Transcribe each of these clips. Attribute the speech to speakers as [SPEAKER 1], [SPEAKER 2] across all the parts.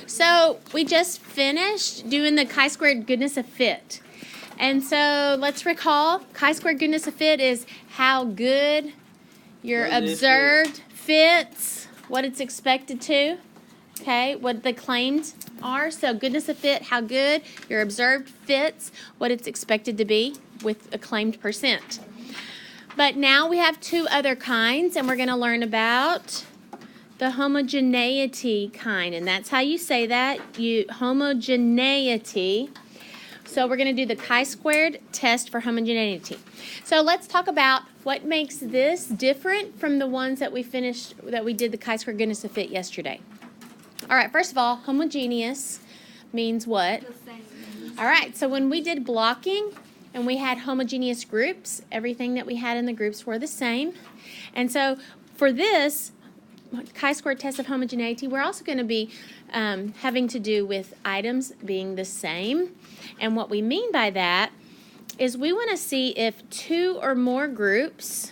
[SPEAKER 1] So we just finished doing the chi-squared goodness of fit. And so let's recall, chi-squared goodness of fit is how good your observed fits, what it's expected to, okay, what the claims are. So goodness of fit, how good your observed fits, what it's expected to be with a claimed percent. But now we have two other kinds, and we're going to learn about the homogeneity kind, and that's how you say that, homogeneity. So we're going to do the chi-squared test for homogeneity. So let's talk about what makes this different from the ones that we did the chi-squared goodness of fit yesterday. All right, first of all, homogeneous means what?
[SPEAKER 2] The same.
[SPEAKER 1] All right, so when we did blocking and we had homogeneous groups, everything that we had in the groups were the same. And so for this chi-squared test of homogeneity, we're also going to be having to do with items being the same. And what we mean by that is we want to see if two or more groups,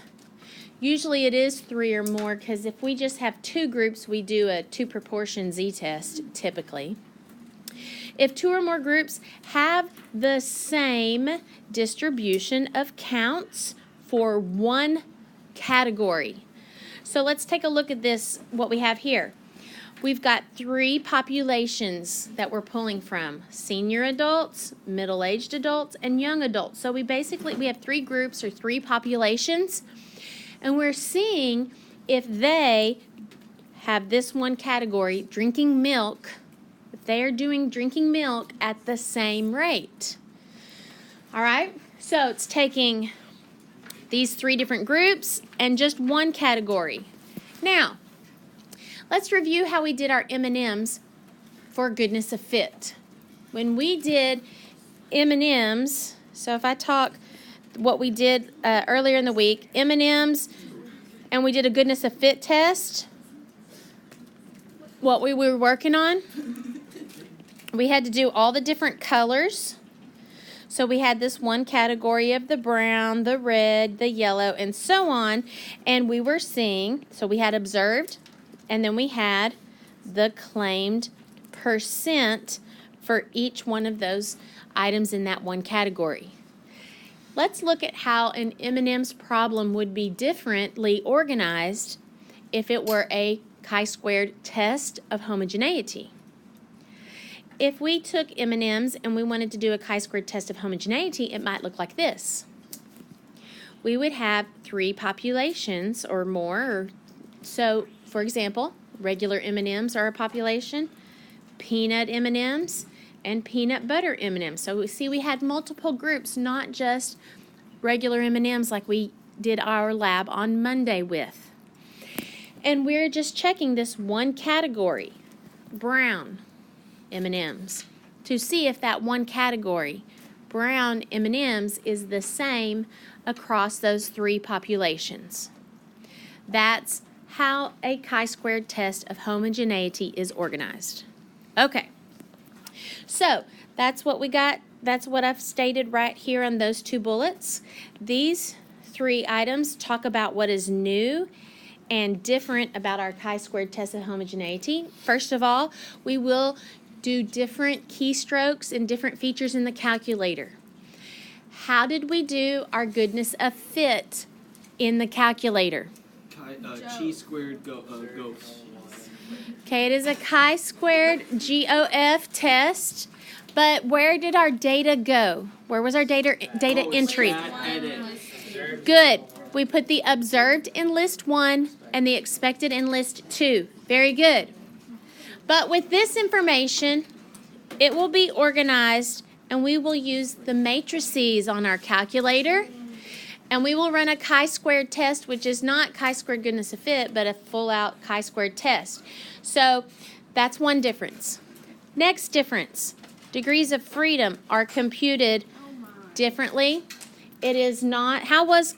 [SPEAKER 1] usually it is three or more, because if we just have two groups, we do a two proportion z-test typically. If two or more groups have the same distribution of counts for one category. So let's take a look at this, what we have here. We've got three populations that we're pulling from: senior adults, middle-aged adults, and young adults. So we have three groups or three populations, and we're seeing if they have this one category, drinking milk, if they are drinking milk at the same rate. All right, so it's taking these three different groups and just one category. Now, let's review how we did our M&Ms for goodness of fit. When we did M&Ms, so if I talk what we did earlier in the week, M&Ms, and we did a goodness of fit test, what we were working on, we had to do all the different colors. So we had this one category of the brown, the red, the yellow, and so on. And we were seeing, so we had observed, and then we had the claimed percent for each one of those items in that one category. Let's look at how an M&M's problem would be differently organized if it were a chi-squared test of homogeneity. If we took M&Ms and we wanted to do a chi-squared test of homogeneity, it might look like this. We would have three populations or more. So, for example, regular M&Ms are a population, peanut M&Ms, and peanut butter M&Ms. So we see we had multiple groups, not just regular M&Ms like we did our lab on Monday with. And we're just checking this one category, brown M&Ms, to see if that one category, brown M&Ms, is the same across those three populations. That's how a chi-squared test of homogeneity is organized. Okay, so that's what we got. That's what I've stated right here on those two bullets. These three items talk about what is new and different about our chi-squared test of homogeneity. First of all, we will do different keystrokes and different features in the calculator. How did we do our goodness of fit in the calculator?
[SPEAKER 3] Chi-squared GOF.
[SPEAKER 1] Okay, it is a chi-squared GOF test, but where did our data go? Where was our data entry? Good. We put the observed in list 1 and the expected in list 2. Very good. But with this information, it will be organized, and we will use the matrices on our calculator, and we will run a chi-squared test, which is not chi-squared goodness of fit, but a full-out chi-squared test. So that's one difference. Next difference, degrees of freedom are computed differently. It is not. How was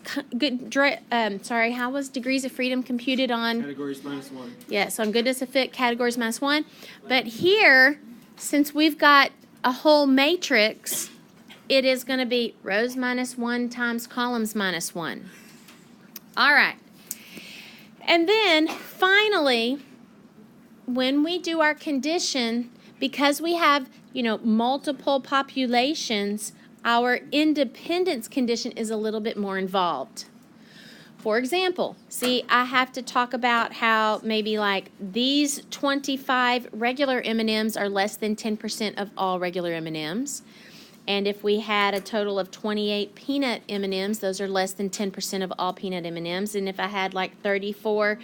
[SPEAKER 1] degrees of freedom computed on?
[SPEAKER 3] Categories -1.
[SPEAKER 1] Yes, on goodness of fit, categories -1. But here, since we've got a whole matrix, it is going to be rows -1 times columns -1. All right. And then finally, when we do our condition because we have, multiple populations, our independence condition is a little bit more involved. For example, see, I have to talk about how maybe like these 25 regular M&Ms are less than 10% of all regular M&Ms. And if we had a total of 28 peanut M&Ms, those are less than 10% of all peanut M&Ms. And if I had like 34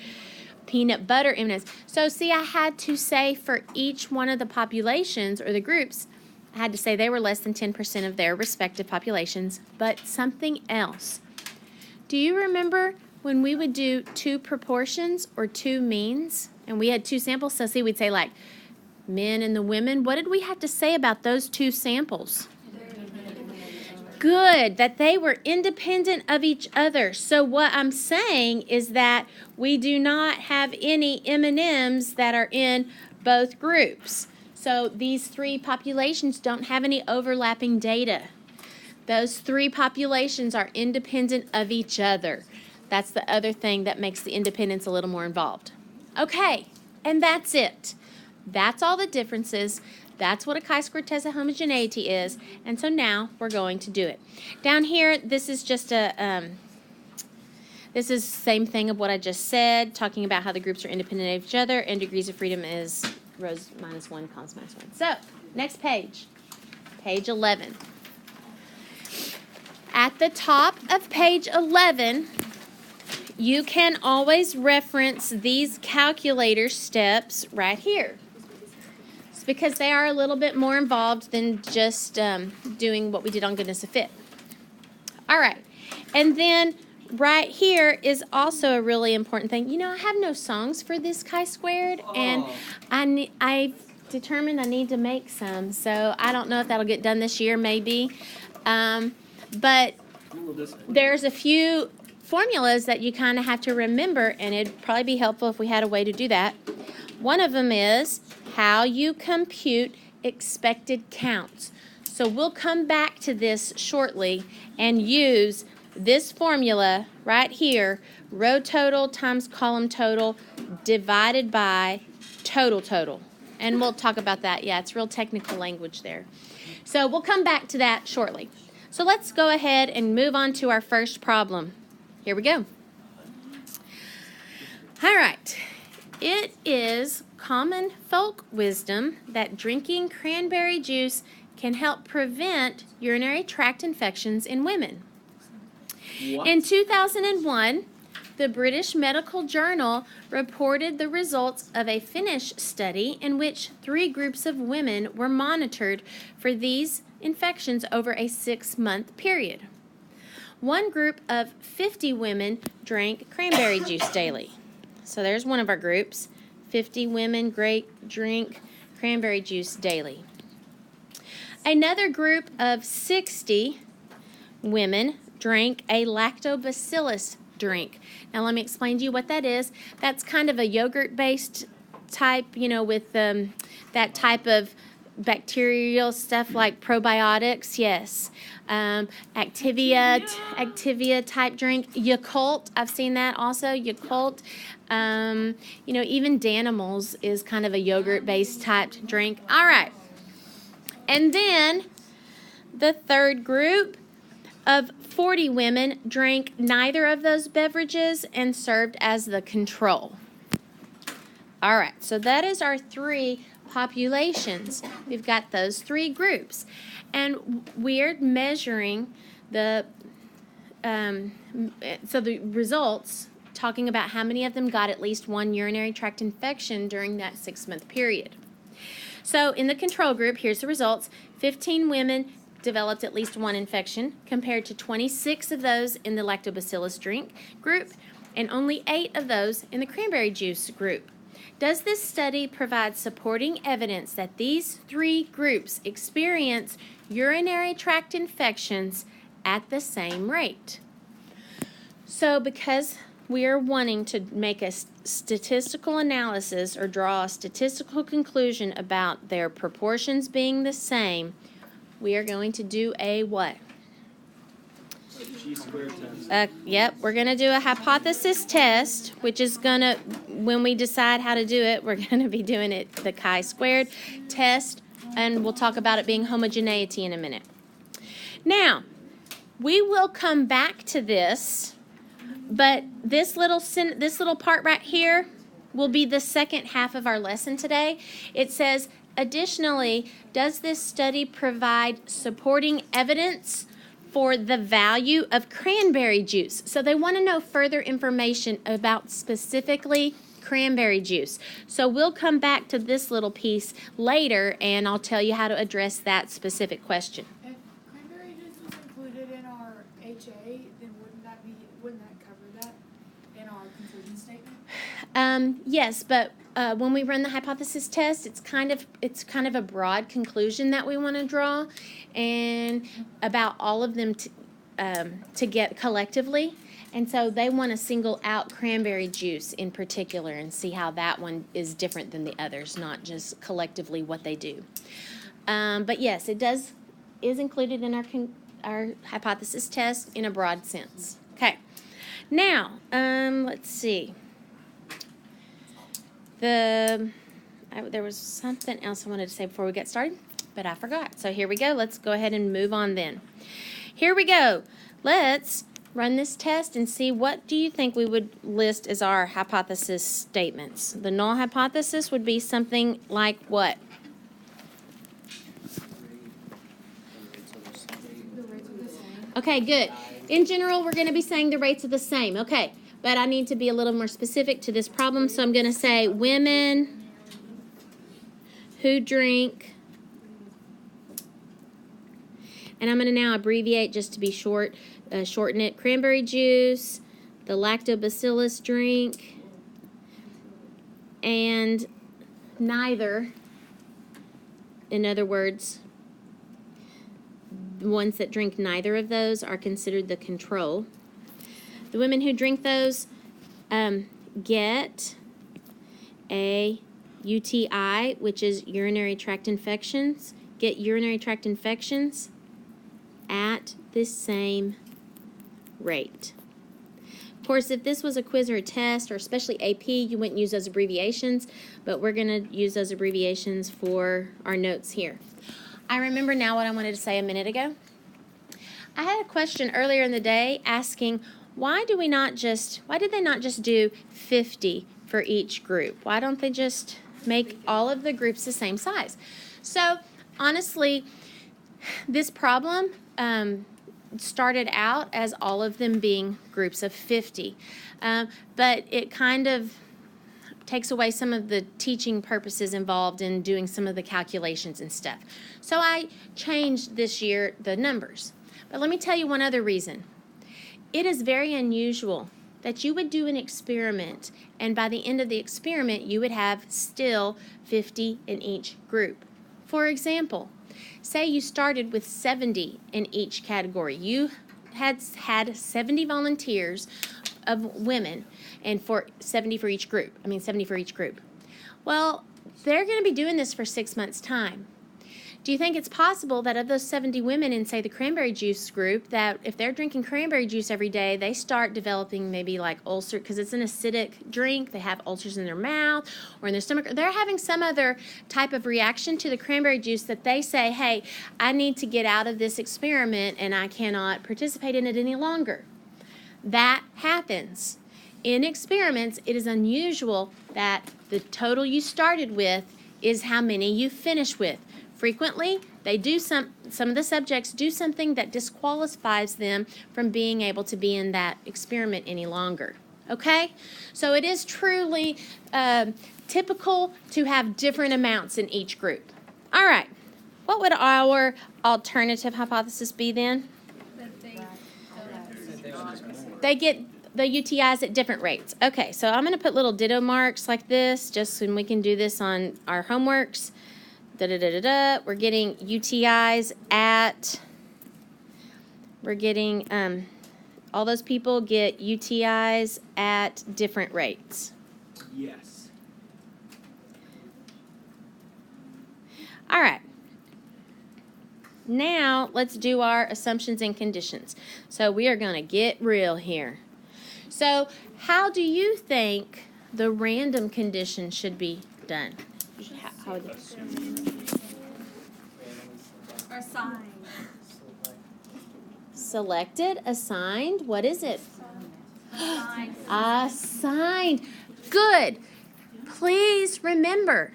[SPEAKER 1] peanut butter M&Ms. So see, I had to say for each one of the populations or the groups, I had to say they were less than 10% of their respective populations. But something else. Do you remember when we would do two proportions or two means and we had two samples? So see, we'd say like men and the women. What did we have to say about those two samples? Good, that they were independent of each other. So what I'm saying is that we do not have any M&Ms that are in both groups. So these three populations don't have any overlapping data. Those three populations are independent of each other. That's the other thing that makes the independence a little more involved. Okay, and that's it. That's all the differences. That's what a chi-square test of homogeneity is. And so now we're going to do it. Down here, this is just this is the same thing of what I just said, talking about how the groups are independent of each other, and degrees of freedom is rows -1, columns -1. So, next page, page 11. At the top of page 11, you can always reference these calculator steps right here. It's because they are a little bit more involved than just doing what we did on goodness of fit. All right, and then right here is also a really important thing. I have no songs for this chi-squared, and I determined I need to make some, so I don't know if that'll get done this year, maybe. But there's a few formulas that you kind of have to remember, and it'd probably be helpful if we had a way to do that. One of them is how you compute expected counts. So we'll come back to this shortly and use this formula right here, row total times column total divided by total. And we'll talk about that. Yeah, it's real technical language there. So we'll come back to that shortly. So let's go ahead and move on to our first problem. Here we go. All right. It is common folk wisdom that drinking cranberry juice can help prevent urinary tract infections in women. What? In 2001, the British Medical Journal reported the results of a Finnish study in which 3 groups of women were monitored for these infections over a 6-month period. One group of 50 women drank cranberry juice daily. So there's one of our groups. 50 women drink cranberry juice daily. Another group of 60 women drank a lactobacillus drink. Now let me explain to you what that is. That's kind of a yogurt-based type, with that type of bacterial stuff like probiotics, yes. Activia type drink. Yakult, I've seen that also, Yakult. Even Danimals is kind of a yogurt-based type drink. All right. And then the third group of 40 women drank neither of those beverages and served as the control. All right, so that is our 3 populations. We've got those 3 groups, and we're measuring the results, talking about how many of them got at least 1 urinary tract infection during that 6-month period. So in the control group, here's the results. 15 women developed at least 1 infection compared to 26 of those in the lactobacillus drink group and only 8 of those in the cranberry juice group. Does this study provide supporting evidence that these 3 groups experience urinary tract infections at the same rate? So because we are wanting to make a statistical analysis or draw a statistical conclusion about their proportions being the same, we are going to do a what?
[SPEAKER 3] Chi squared test.
[SPEAKER 1] Yep, we're going to do a hypothesis test, which is going to, when we decide how to do it, we're going to be doing it the chi-squared test, and we'll talk about it being homogeneity in a minute. Now, we will come back to this, but this little part right here will be the second half of our lesson today. It says, additionally, does this study provide supporting evidence for the value of cranberry juice? So they want to know further information about specifically cranberry juice. So we'll come back to this little piece later, and I'll tell you how to address that specific question.
[SPEAKER 2] If cranberry juice was included in our HA, then wouldn't that cover that in our conclusion statement?
[SPEAKER 1] Yes, but when we run the hypothesis test, it's kind of a broad conclusion that we want to draw, and about all of them to get collectively. And so they want to single out cranberry juice in particular and see how that one is different than the others, not just collectively what they do. But yes, it is included in our hypothesis test in a broad sense. Okay. Now, let's see. There was something else I wanted to say before we get started, but I forgot. So here we go. Let's go ahead and move on then. Here we go. Let's run this test and see what do you think we would list as our hypothesis statements. The null hypothesis would be something like what?
[SPEAKER 2] The rates are the same.
[SPEAKER 1] Okay, good. In general, we're going to be saying the rates are the same. Okay, but I need to be a little more specific to this problem, so I'm going to say women who drink, and I'm going to now abbreviate just to be short, shorten it, cranberry juice, the lactobacillus drink, and neither, in other words, the ones that drink neither of those are considered the control. The women who drink those get a UTI, which is urinary tract infections, get urinary tract infections at the same rate. Of course, if this was a quiz or a test, or especially AP, you wouldn't use those abbreviations, but we're going to use those abbreviations for our notes here. I remember now what I wanted to say a minute ago. I had a question earlier in the day asking, why did they not just do 50 for each group? Why don't they just make all of the groups the same size? So, honestly, this problem started out as all of them being groups of 50. But it kind of takes away some of the teaching purposes involved in doing some of the calculations and stuff. So I changed this year the numbers. But let me tell you one other reason. It is very unusual that you would do an experiment, and by the end of the experiment, you would have still 50 in each group. For example, say you started with 70 in each category. You had 70 volunteers of women, and for 70 for each group. 70 for each group. Well, they're going to be doing this for 6 months' time. Do you think it's possible that of those 70 women in, say, the cranberry juice group, that if they're drinking cranberry juice every day, they start developing maybe like ulcer, because it's an acidic drink, they have ulcers in their mouth or in their stomach, or they're having some other type of reaction to the cranberry juice that they say, hey, I need to get out of this experiment and I cannot participate in it any longer. That happens. In experiments, it is unusual that the total you started with is how many you finish with. Frequently, they do some of the subjects do something that disqualifies them from being able to be in that experiment any longer. Okay? So it is truly typical to have different amounts in each group. All right. What would our alternative hypothesis be then? They get the UTIs at different rates. Okay, so I'm going to put little ditto marks like this just so we can do this on our homeworks. We're getting UTIs at, all those people get UTIs at different rates.
[SPEAKER 3] Yes.
[SPEAKER 1] All right. Now, let's do our assumptions and conditions. So we are going to get real here. So how do you think the random condition should be done? How would
[SPEAKER 2] Assigned.
[SPEAKER 1] Selected, assigned, what is it?
[SPEAKER 2] Assigned.
[SPEAKER 1] Assigned. Good. Please remember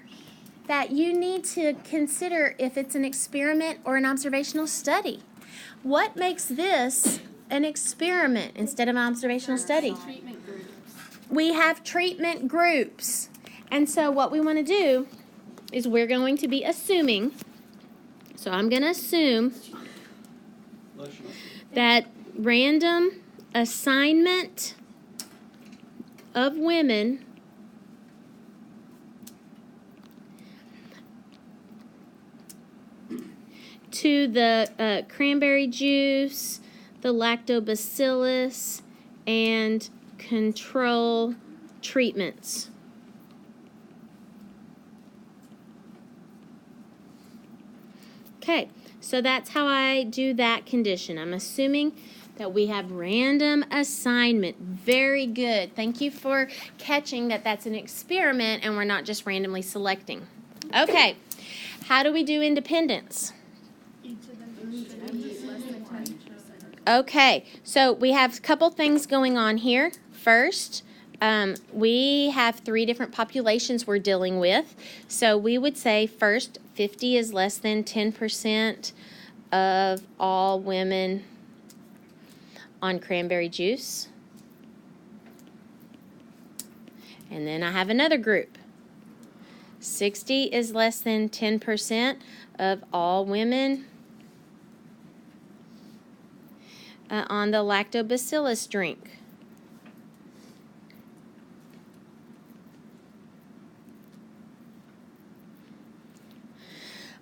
[SPEAKER 1] that you need to consider if it's an experiment or an observational study. What makes this an experiment instead of an observational study?
[SPEAKER 2] Treatment groups.
[SPEAKER 1] We have treatment groups. And so what we want to do is we're going to be assuming, so I'm going to assume that random assignment of women to the cranberry juice, the lactobacillus, and control treatments. Okay, so that's how I do that condition. I'm assuming that we have random assignment. Very good. Thank you for catching that that's an experiment and we're not just randomly selecting. Okay, how do we do independence?
[SPEAKER 2] Each of them should be less than 10%.
[SPEAKER 1] Okay, so we have a couple things going on here. First, we have 3 different populations we're dealing with. So we would say first, 50 is less than 10% of all women on cranberry juice. And then I have another group. 60 is less than 10% of all women on the lactobacillus drink.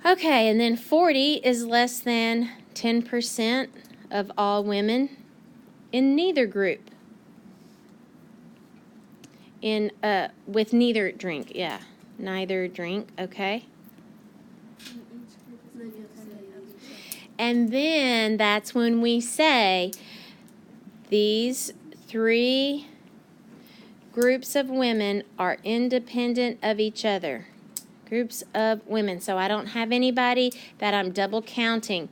[SPEAKER 1] Okay, and then 40 is less than 10% of all women in neither group. With neither drink, yeah. Neither drink, okay. And then that's when we say these 3 groups of women are independent of each other. Groups of women. So I don't have anybody that I'm double counting.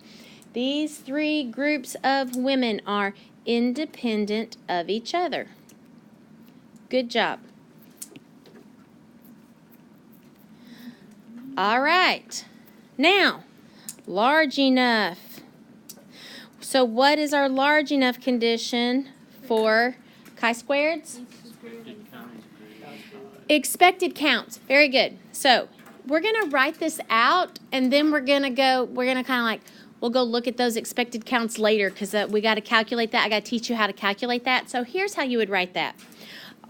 [SPEAKER 1] These 3 groups of women are independent of each other. Good job. All right. Now, large enough. So what is our large enough condition for chi-squareds? Expected counts. Very good. So we're going to write this out, and then we're going to kind of like, we'll go look at those expected counts later because we got to calculate that. I got to teach you how to calculate that. So here's how you would write that.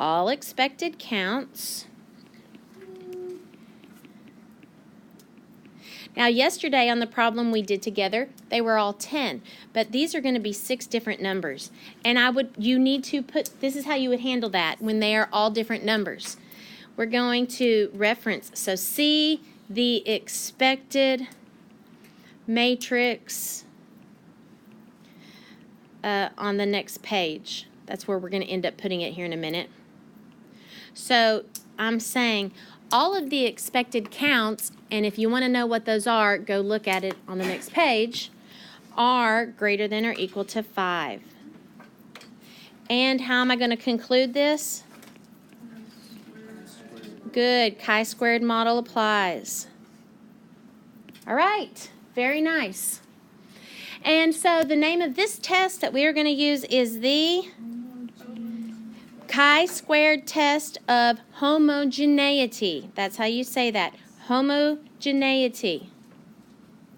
[SPEAKER 1] All expected counts. Now, yesterday on the problem we did together, they were all 10, but these are going to be 6 different numbers. And you need to this is how you would handle that when they are all different numbers. We're going to reference, so see the expected matrix on the next page. That's where we're going to end up putting it here in a minute. So I'm saying all of the expected counts, and if you want to know what those are, go look at it on the next page, are greater than or equal to 5. And how am I going to conclude this? Good. Chi-squared model applies. All right. Very nice. And so the name of this test that we are going to use is the chi-squared test of homogeneity. That's how you say that. Homogeneity.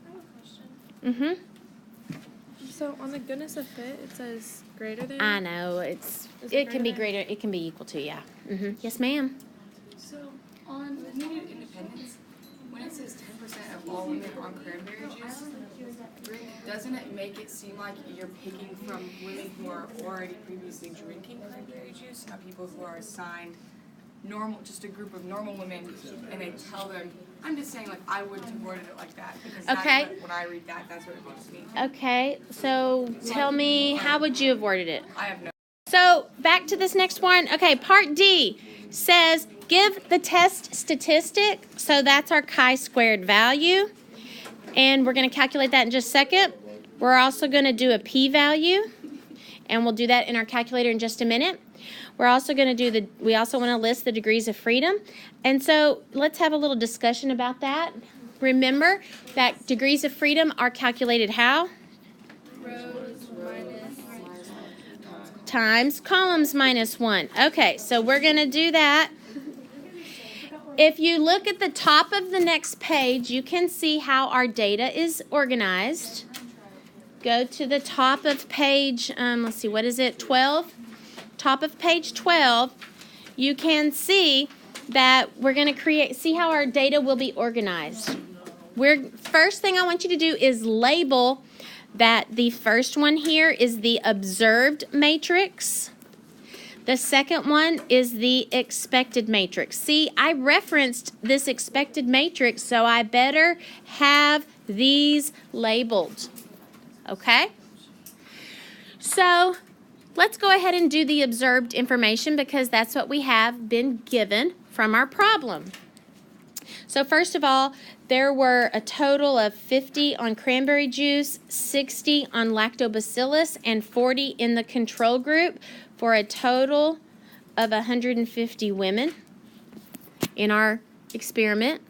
[SPEAKER 4] I have a question.
[SPEAKER 1] Mm-hmm.
[SPEAKER 4] So on the goodness of fit, it says greater than.
[SPEAKER 1] I know. It can be greater. It can be equal to, yeah. Mm-hmm. Yes, ma'am.
[SPEAKER 5] So, on needed independence, when it says 10% of all women on cranberry juice, doesn't it make it seem like you're picking from women who are already previously drinking cranberry juice, not people who are assigned normal, just a group of normal women, and they tell them I'm just saying, like, I wouldn't have worded it like that because
[SPEAKER 1] Okay.
[SPEAKER 5] that's when I read that, that's what it means to me.
[SPEAKER 1] Okay, so tell me, how would you have worded it?
[SPEAKER 5] I have no.
[SPEAKER 1] So back to this next one. Okay, part D says give the test statistic. So that's our chi-squared value. And we're going to calculate that in just a second. We're also going to do a p-value. And we'll do that in our calculator in just a minute. We're also going to do we also want to list the degrees of freedom. And so let's have a little discussion about that. Remember that degrees of freedom are calculated how? Times columns minus 1. Okay, so we're going to do that. If you look at the top of the next page, you can see how our data is organized. Go to the top of page, let's see, what is it, 12? Top of page 12, you can see that we're going to see how our data will be organized. First thing I want you to do is label that the first one here is the observed matrix. The second one is the expected matrix. See, I referenced this expected matrix, so I better have these labeled. Okay? So, let's go ahead and do the observed information because that's what we have been given from our problem. So first of all, there were a total of 50 on cranberry juice, 60 on lactobacillus, and 40 in the control group for a total of 150 women in our experiment.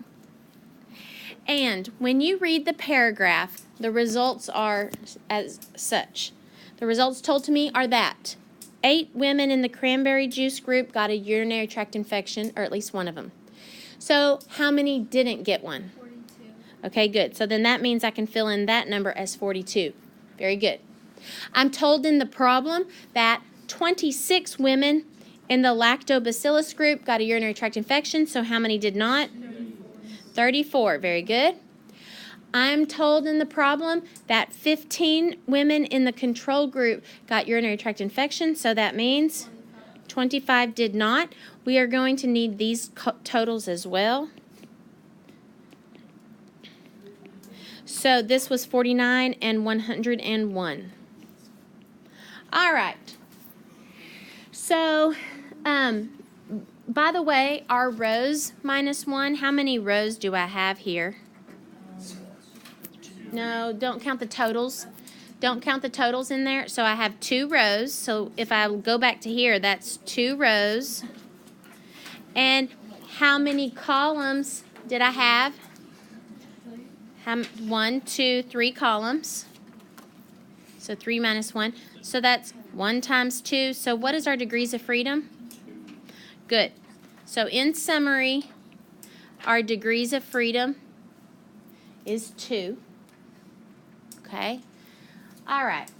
[SPEAKER 1] And when you read the paragraph, the results are as such. The results told to me are that 8 women in the cranberry juice group got a urinary tract infection, or at least one of them. So how many didn't get one?
[SPEAKER 4] 42.
[SPEAKER 1] Okay, good. So then that means I can fill in that number as 42. Very good. I'm told in the problem that 26 women in the lactobacillus group got a urinary tract infection. So how many did not? 34. Very good. I'm told in the problem that 15 women in the control group got urinary tract infection. So that means 25 did not. We are going to need these totals as well. So this was 49 and 101. All right. So, by the way, our rows minus 1, how many rows do I have here? No, don't count the totals. Don't count the totals in there. So I have 2 rows. So if I go back to here, that's 2 rows. And how many columns did I have? 1, 2, 3 columns. So 3 minus 1. So that's 1 times 2. So what is our degrees of freedom? Good. So in summary, our degrees of freedom is 2. Okay. All right.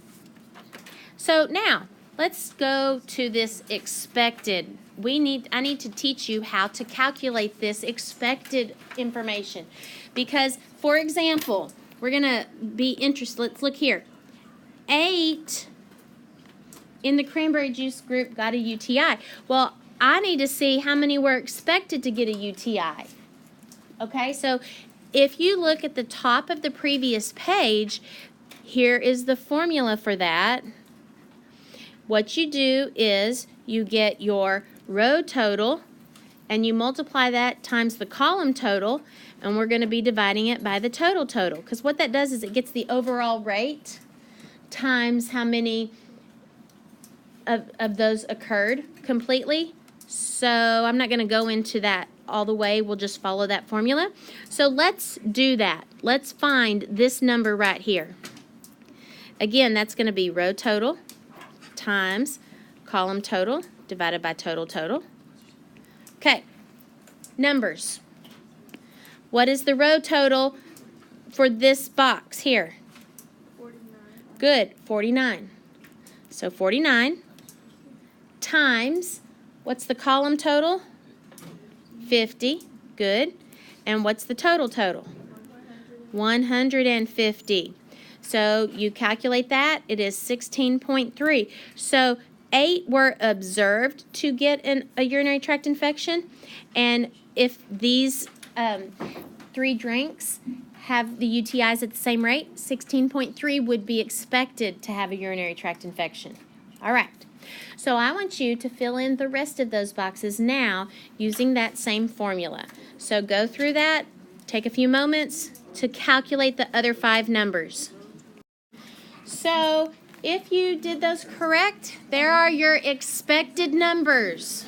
[SPEAKER 1] So now, let's go to this expected. I need to teach you how to calculate this expected information. Because, for example, we're going to be interested. Let's look here. 8 in the cranberry juice group got a UTI. Well, I need to see how many were expected to get a UTI. Okay, so if you look at the top of the previous page, here is the formula for that. What you do is you get your row total and you multiply that times the column total, and we're going to be dividing it by the total because what that does is it gets the overall rate times how many of those occurred completely. So I'm not going to go into that all the way. We'll just follow that formula. So let's do that. Let's find this number right here. Again, that's going to be row total times column total divided by total. Okay, numbers. What is the row total for this box here?
[SPEAKER 4] 49.
[SPEAKER 1] Good, 49. So 49 times, what's the column total? 50. Good. And what's the total? 150. So you calculate that, it is 16.3. So 8 were observed to get a urinary tract infection, and if these top 3 drinks have the UTIs at the same rate. 16.3 would be expected to have a urinary tract infection. All right. So I want you to fill in the rest of those boxes now using that same formula. So go through that, take a few moments to calculate the other 5 numbers. So if you did those correct, there are your expected numbers.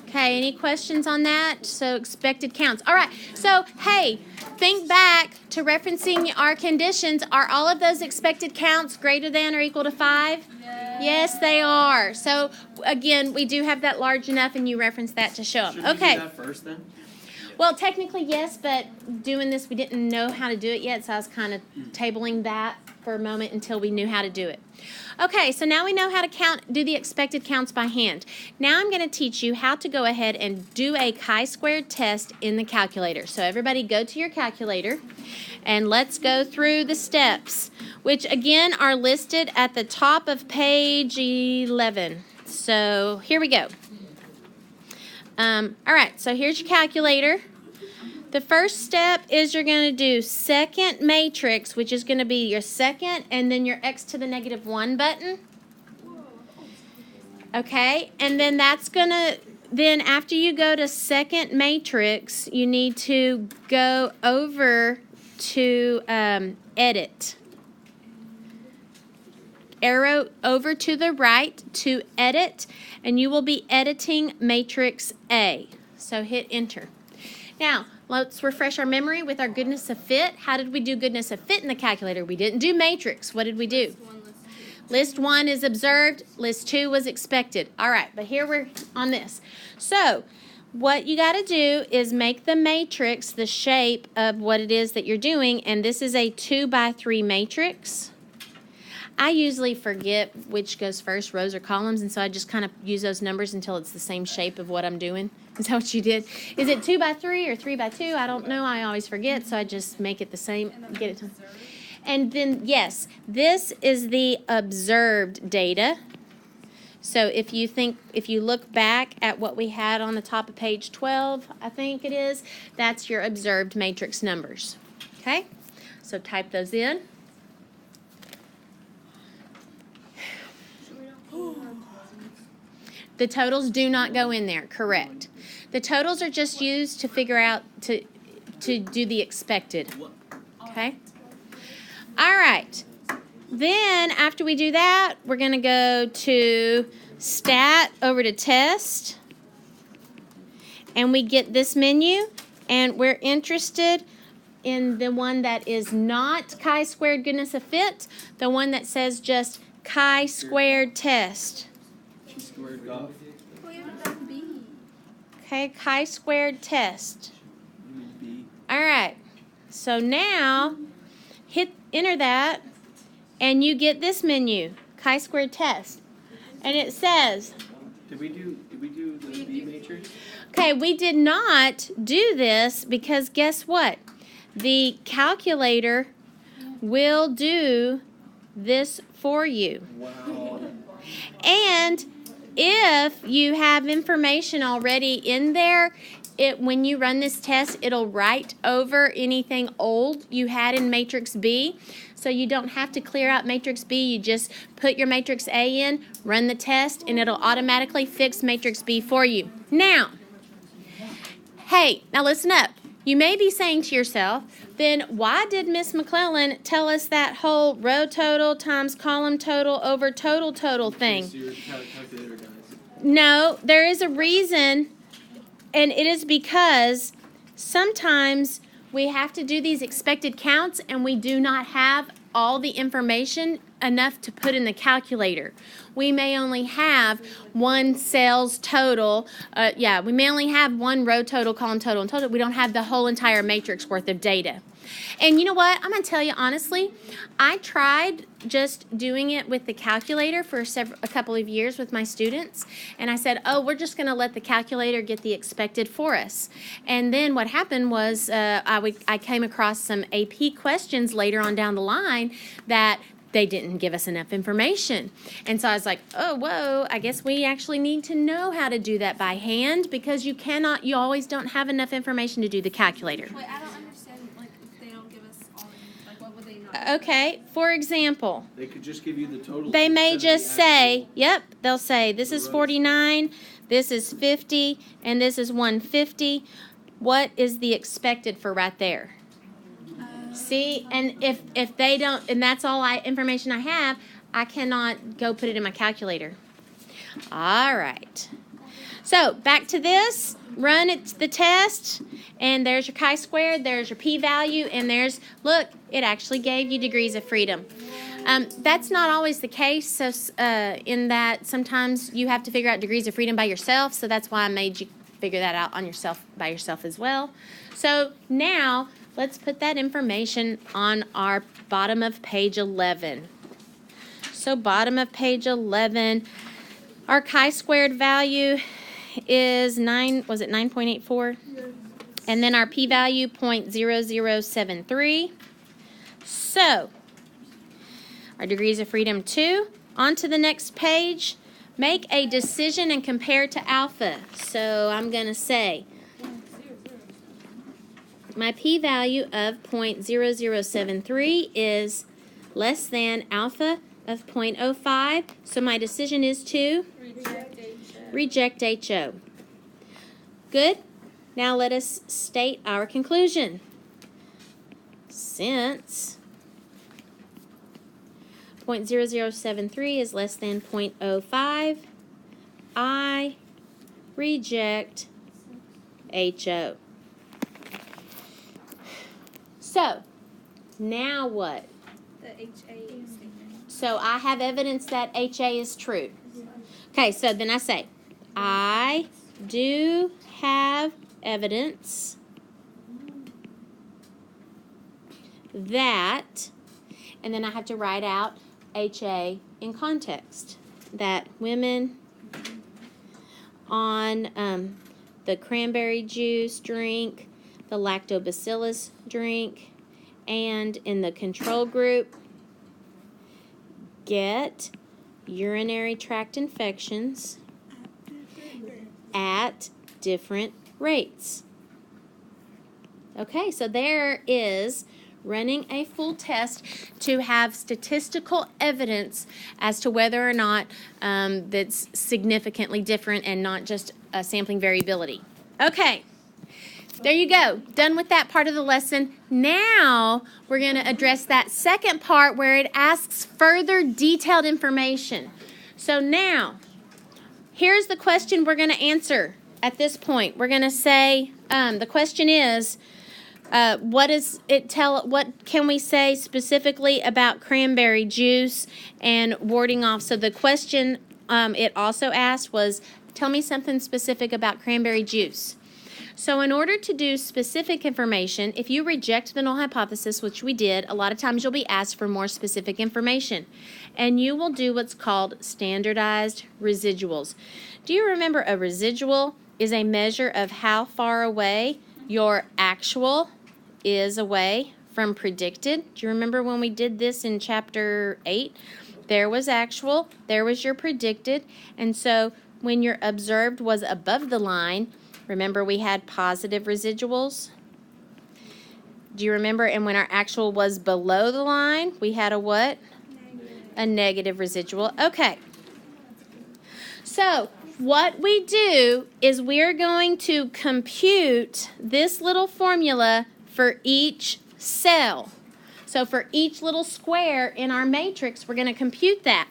[SPEAKER 1] Okay, any questions on that? So expected counts. All right, so hey, think back to referencing our conditions. Are all of those expected counts greater than or equal to 5? Yes, they are. So again, we do have that large enough, and you reference that to show them. Okay.
[SPEAKER 3] Should we do that first then?
[SPEAKER 1] Well, technically, yes, but doing this, we didn't know how to do it yet, so I was kind of tabling that for a moment until we knew how to do it. Okay, so now we know how to do the expected counts by hand. Now I'm going to teach you how to go ahead and do a chi-squared test in the calculator. So everybody go to your calculator, and let's go through the steps, which again are listed at the top of page 11. So here we go. All right, so here's your calculator. The first step is you're going to do second matrix, which is going to be your second and then your x to the negative 1 button. Okay, and then that's going to, then after you go to second matrix, you need to go over to edit. Arrow over to the right to edit, and you will be editing matrix A. So hit enter. Now, let's refresh our memory with our goodness of fit. How did we do goodness of fit in the calculator? We didn't do matrix. What did we do? List 1 is observed. List 2 was expected. All right, but here we're on this. So what you got to do is make the matrix the shape of what it is that you're doing, and this is a 2 by 3 matrix. I usually forget which goes first, rows or columns, and so I just kind of use those numbers until it's the same shape of what I'm doing. Is that what you did? Is it 2 by 3 or 3 by 2? I don't know. I always forget, so I just make it the same. Get it to. And then, yes, this is the observed data. So if you look back at what we had on the top of page 12, I think it is, that's your observed matrix numbers. Okay? So type those in. The totals do not go in there, correct. The totals are just used to figure out, to do the expected, okay? All right, then after we do that, we're gonna go to stat, over to test, and we get this menu, and we're interested in the one that is not chi-squared goodness of fit, the one that says just chi-squared test.
[SPEAKER 3] Squared off.
[SPEAKER 1] Okay, chi-squared test.
[SPEAKER 3] B.
[SPEAKER 1] All right, so now enter that, and you get this menu, chi-squared test, and it says.
[SPEAKER 3] Did we do the B matrix?
[SPEAKER 1] Okay, we did not do this because guess what? The calculator will do this for you.
[SPEAKER 3] Wow.
[SPEAKER 1] And if you have information already in there, when you run this test, it'll write over anything old you had in matrix B. So you don't have to clear out matrix B. You just put your matrix A in, run the test, and it'll automatically fix matrix B for you. Now, hey, now listen up. You may be saying to yourself, then why did Miss McClellan tell us that whole row total times column total over total thing?
[SPEAKER 3] So your calculator guys.
[SPEAKER 1] No, there is a reason, and it is because sometimes we have to do these expected counts and we do not have all the information enough to put in the calculator. We may only have one sales total. We may only have one row total, column total, and total. We don't have the whole entire matrix worth of data. And you know what? I'm going to tell you honestly, I tried just doing it with the calculator for a couple of years with my students. And I said, oh, we're just going to let the calculator get the expected for us. And then what happened was I came across some AP questions later on down the line that they didn't give us enough information. And so I was like, oh, whoa, I guess we actually need to know how to do that by hand, because you always don't have enough information to do the calculator.
[SPEAKER 4] Wait, I don't understand, like, if they don't give us all, like, what would they not?
[SPEAKER 1] Okay, for example,
[SPEAKER 3] They could just give you the total.
[SPEAKER 1] they may
[SPEAKER 3] instead of
[SPEAKER 1] just
[SPEAKER 3] the
[SPEAKER 1] say,
[SPEAKER 3] actual-
[SPEAKER 1] yep, they'll say this is 49, this is 50, and this is 150. What is the expected for right there? See, and if they don't, and that's all information I have, I cannot go put it in my calculator. All right. So back to this, run the test, and there's your chi-squared, there's your p-value, and look, it actually gave you degrees of freedom. That's not always the case, so in that sometimes you have to figure out degrees of freedom by yourself, so that's why I made you figure that out by yourself as well. So now, let's put that information on our bottom of page 11. So bottom of page 11, our chi-squared value is 9.84? And then our p-value 0.0073. So, our degrees of freedom 2. On to the next page. Make a decision and compare to alpha. So I'm going to say my p-value of 0.0073 is less than alpha of 0.05. So my decision is to reject HO. Good. Now let us state our conclusion. Since 0.0073 is less than 0.05, I reject HO. So, now what?
[SPEAKER 4] The HA statement.
[SPEAKER 1] So I have evidence that HA is true. Okay, so then I say, I do have evidence that, and then I have to write out HA in context, that women on the cranberry juice drink, the lactobacillus drink, and in the control group get urinary tract infections at different rates. Okay, so there is running a full test to have statistical evidence as to whether or not that's significantly different and not just a sampling variability. Okay, there you go. Done with that part of the lesson. Now we're going to address that second part where it asks further detailed information. So now, here's the question we're going to answer at this point. We're going to say, the question is, what can we say specifically about cranberry juice and warding off? So the question it also asked was, tell me something specific about cranberry juice. So in order to do specific information, if you reject the null hypothesis, which we did, a lot of times you'll be asked for more specific information. And you will do what's called standardized residuals. Do you remember a residual is a measure of how far away your actual is away from predicted? Do you remember when we did this in chapter 8? There was actual, there was your predicted, and so when your observed was above the line, remember we had positive residuals? Do you remember, and when our actual was below the line, we had a what? A negative residual. Okay. So what we do is we're going to compute this little formula for each cell. So for each little square in our matrix, we're going to compute that.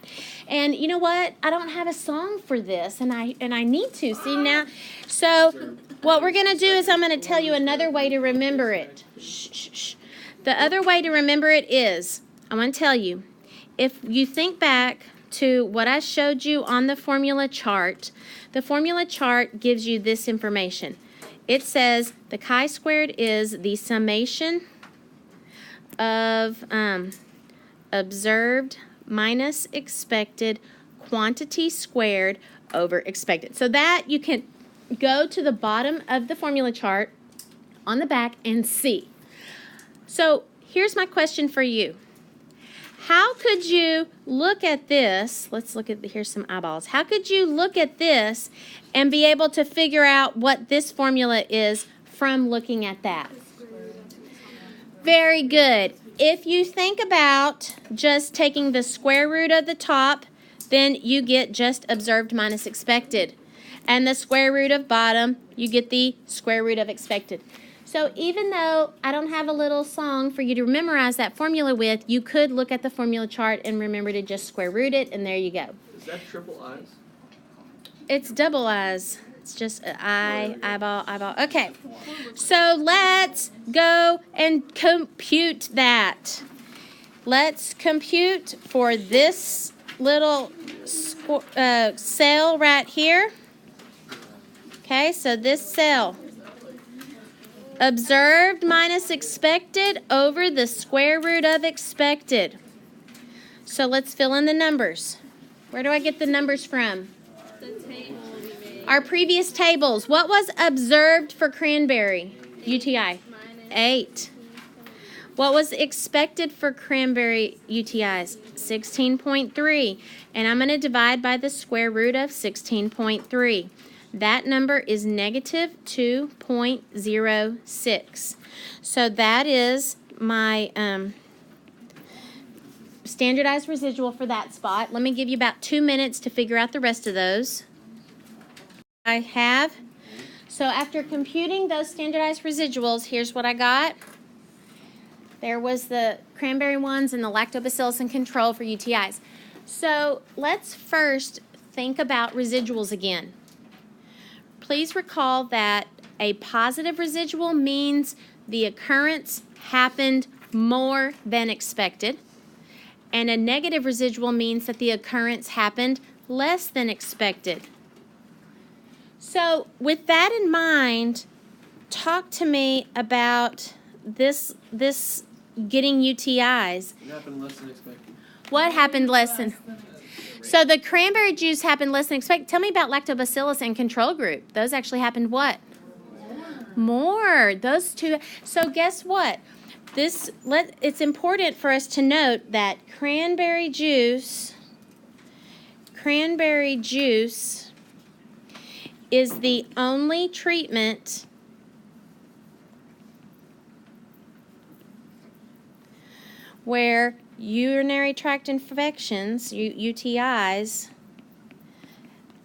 [SPEAKER 1] And you know what? I don't have a song for this, and I need to. See now? So what we're going to do is I'm going to tell you another way to remember it. Shh, shh, shh. The other way to remember it is, I'm going to tell you, if you think back to what I showed you on the formula chart, the formula chart gives you this information. It says the chi-squared is the summation of observed minus expected quantity squared over expected. So that you can go to the bottom of the formula chart on the back and see. So here's my question for you. how could you look at this? Let's look at, here's some eyeballs. How could you look at this and be able to figure out what this formula is from looking at that? Very good. If you think about just taking the square root of the top, then you get just observed minus expected. And the square root of bottom, you get the square root of expected. So even though I don't have a little song for you to memorize that formula with, you could look at the formula chart and remember to just square root it, and there you go.
[SPEAKER 3] Is that triple eyes?
[SPEAKER 1] It's double eyes. It's just an eye, eyeball, eyeball. Okay, so let's go and compute that. Let's compute for this little cell right here. Okay, so this cell. Observed minus expected over the square root of expected. So let's fill in the numbers. Where do I get the numbers from?
[SPEAKER 4] The table we made.
[SPEAKER 1] Our previous tables. What was observed for cranberry? UTI. 8. What was expected for cranberry UTIs? 16.3. And I'm going to divide by the square root of 16.3. That number is negative 2.06. So that is my standardized residual for that spot. Let me give you about 2 minutes to figure out the rest of those. I have. So after computing those standardized residuals, here's what I got. There was the cranberry ones and the lactobacillus in control for UTIs. So let's first think about residuals again. Please recall that a positive residual means the occurrence happened more than expected, and a negative residual means that the occurrence happened less than expected. So with that in mind, talk to me about this getting UTIs.
[SPEAKER 3] It happened less than expected.
[SPEAKER 1] What happened less than? So the cranberry juice happened less than expected. Tell me about lactobacillus and control group. Those actually happened what? More. Those two. So guess what? It's important for us to note that cranberry juice is the only treatment where urinary tract infections, UTIs,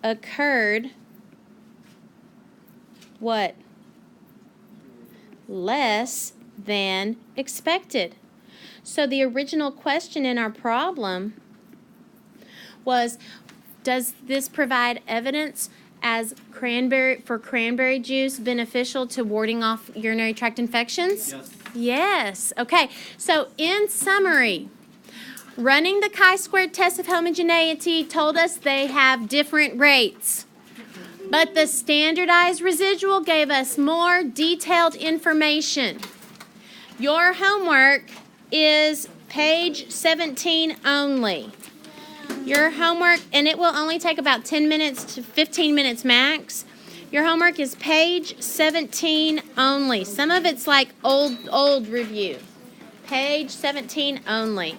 [SPEAKER 1] occurred what? Less than expected. So the original question in our problem was, does this provide evidence as cranberry juice beneficial to warding off urinary tract infections?
[SPEAKER 3] Yes.
[SPEAKER 1] Yes. Okay. So in summary, running the chi-squared test of homogeneity told us they have different rates. But the standardized residual gave us more detailed information. Your homework is page 17 only. Your homework, and it will only take about 10 minutes to 15 minutes max. Your homework is page 17 only. Some of it's like old review. Page 17 only.